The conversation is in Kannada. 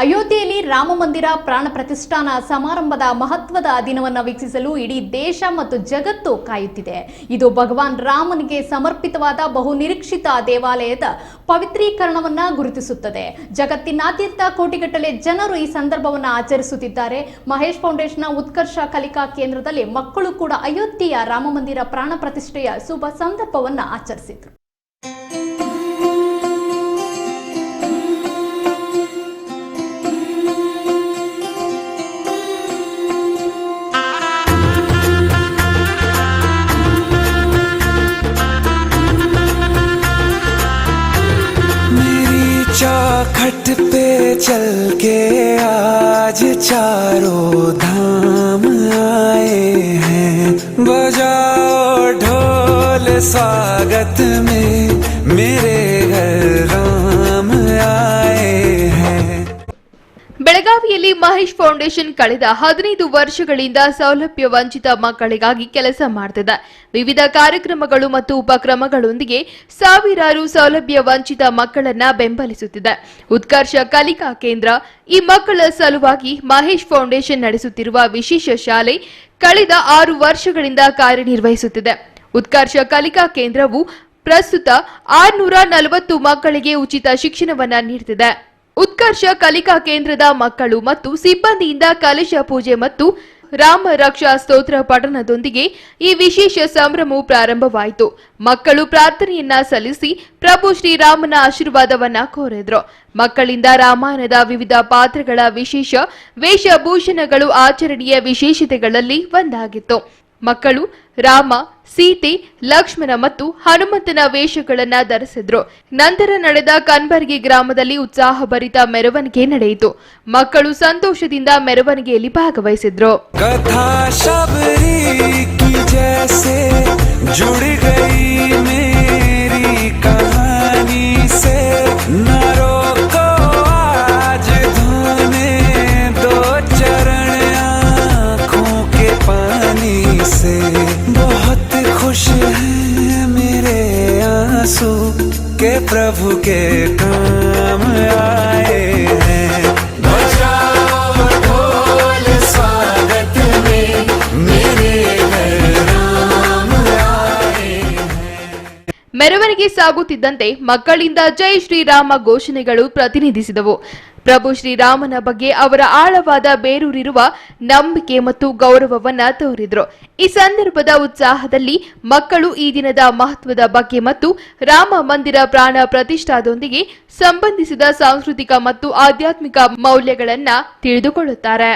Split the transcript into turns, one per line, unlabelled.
ಅಯೋಧ್ಯೆಯಲ್ಲಿ ರಾಮ ಮಂದಿರ ಪ್ರಾಣ ಪ್ರತಿಷ್ಠಾನ ಸಮಾರಂಭದ ಮಹತ್ವದ ದಿನವನ್ನು ವೀಕ್ಷಿಸಲು ಇಡೀ ದೇಶ ಮತ್ತು ಜಗತ್ತು ಕಾಯುತ್ತಿದೆ. ಇದು ಭಗವಾನ್ ರಾಮನಿಗೆ ಸಮರ್ಪಿತವಾದ ಬಹುನಿರೀಕ್ಷಿತ ದೇವಾಲಯದ ಪವಿತ್ರೀಕರಣವನ್ನು ಗುರುತಿಸುತ್ತದೆ. ಜಗತ್ತಿನಾದ್ಯಂತ ಕೋಟಿಗಟ್ಟಲೆ ಜನರು ಈ ಸಂದರ್ಭವನ್ನು ಆಚರಿಸುತ್ತಿದ್ದಾರೆ. ಮಹೇಶ್ ಫೌಂಡೇಶನ್ನ ಉತ್ಕರ್ಷ ಕಲಿಕಾ ಕೇಂದ್ರದಲ್ಲಿ ಮಕ್ಕಳು ಕೂಡ ಅಯೋಧ್ಯೆಯ ರಾಮ ಮಂದಿರ ಪ್ರಾಣ ಪ್ರತಿಷ್ಠೆಯ ಶುಭ ಸಂದರ್ಭವನ್ನು ಆಚರಿಸಿದರು.
चौखट पे चल के आज चारों धाम आए हैं, बजाओ ढोल स्वागत में मेरे घर राम आए हैं.
ಬೆಳಗಾವಿಯಲ್ಲಿ ಮಹೇಶ್ ಫೌಂಡೇಶನ್ ಕಳೆದ 15 ವರ್ಷಗಳಿಂದ ಸೌಲಭ್ಯ ವಂಚಿತ ಮಕ್ಕಳಿಗಾಗಿ ಕೆಲಸ ಮಾಡುತ್ತಿದೆ. ವಿವಿಧ ಕಾರ್ಯಕ್ರಮಗಳು ಮತ್ತು ಉಪಕ್ರಮಗಳೊಂದಿಗೆ ಸಾವಿರಾರು ಸೌಲಭ್ಯ ವಂಚಿತ ಮಕ್ಕಳನ್ನ ಬೆಂಬಲಿಸುತ್ತಿದೆ. ಉತ್ಕರ್ಷ ಕಲಿಕಾ ಕೇಂದ್ರ ಈ ಮಕ್ಕಳ ಸಲುವಾಗಿ ಮಹೇಶ್ ಫೌಂಡೇಶನ್ ನಡೆಸುತ್ತಿರುವ ವಿಶೇಷ ಶಾಲೆ ಕಳೆದ 6 ವರ್ಷಗಳಿಂದ ಕಾರ್ಯನಿರ್ವಹಿಸುತ್ತಿದೆ. ಉತ್ಕರ್ಷ ಕಲಿಕಾ ಕೇಂದ್ರವು ಪ್ರಸ್ತುತ 640 ಮಕ್ಕಳಿಗೆ ಉಚಿತ ಶಿಕ್ಷಣವನ್ನ ನೀಡುತ್ತಿದೆ. ಉತ್ಕರ್ಷ ಕಲಿಕಾ ಕೇಂದ್ರದ ಮಕ್ಕಳು ಮತ್ತು ಸಿಬ್ಬಂದಿಯಿಂದ ಕಲಶ ಪೂಜೆ ಮತ್ತು ರಾಮ ರಕ್ಷಾ ಸ್ತೋತ್ರ ಪಠಣದೊಂದಿಗೆ ಈ ವಿಶೇಷ ಸಂಭ್ರಮವು ಪ್ರಾರಂಭವಾಯಿತು. ಮಕ್ಕಳು ಪ್ರಾರ್ಥನೆಯನ್ನ ಸಲ್ಲಿಸಿ ಪ್ರಭು ಶ್ರೀರಾಮನ ಆಶೀರ್ವಾದವನ್ನ ಕೋರಿದ್ರು. ಮಕ್ಕಳಿಂದ ರಾಮಾಯಣದ ವಿವಿಧ ಪಾತ್ರಗಳ ವಿಶೇಷ ವೇಷಭೂಷಣಗಳು ಆಚರಣೆಯ ವಿಶೇಷತೆಗಳಲ್ಲಿ ಒಂದಾಗಿತ್ತು. ಮಕ್ಕಳು ರಾಮ, ಸೀತೆ, ಲಕ್ಷ್ಮಣ ಮತ್ತು ಹನುಮಂತನ ವೇಷಗಳನ್ನ ಧರಿಸಿದ್ರು. ನಂತರ ನಡೆದ ಕನ್ಬರ್ಗಿ ಗ್ರಾಮದಲ್ಲಿ ಉತ್ಸಾಹಭರಿತ ಮೆರವಣಿಗೆ ನಡೆಯಿತು. ಮಕ್ಕಳು ಸಂತೋಷದಿಂದ ಮೆರವಣಿಗೆಯಲ್ಲಿ ಭಾಗವಹಿಸಿದ್ರು.
ಕಥಾ ಶಬರಿ ಕಿ ಜೈಸೆ ಜುಡ್ ಗಯಿ ಮೇರಿ ಕಹಾನಿ ಸೆ ನರೋ ಕೋ ಆಜ್ ಧೋನೆ ದೋ ಚರಣ ಆಂಖೋं के पानी से. बहुत खुश हैं मेरे आंसू के प्रभु के काम आए हैं. बजाओ ढोल स्वागत में मेरे घर राम आए हैं.
ಮೆರವಣಿಗೆ ಸಾಗುತ್ತಿದ್ದಂತೆ ಮಕ್ಕಳಿಂದ ಜೈ ಶ್ರೀರಾಮ ಘೋಷಣೆಗಳು ಪ್ರತಿನಿಧಿಸಿದವು. ಪ್ರಭು ಶ್ರೀರಾಮನ ಬಗ್ಗೆ ಅವರ ಆಳವಾದ ಬೇರೂರಿರುವ ನಂಬಿಕೆ ಮತ್ತು ಗೌರವವನ್ನ ತೋರಿದ್ರು. ಈ ಸಂದರ್ಭದ ಉತ್ಸಾಹದಲ್ಲಿ ಮಕ್ಕಳು ಈ ದಿನದ ಮಹತ್ವದ ಬಗ್ಗೆ ಮತ್ತು ರಾಮ ಮಂದಿರ ಪ್ರಾಣ ಪ್ರತಿಷ್ಠಾದೊಂದಿಗೆ ಸಂಬಂಧಿಸಿದ ಸಾಂಸ್ಕೃತಿಕ ಮತ್ತು ಆಧ್ಯಾತ್ಮಿಕ ಮೌಲ್ಯಗಳನ್ನ ತಿಳಿದುಕೊಳ್ಳುತ್ತಾರೆ.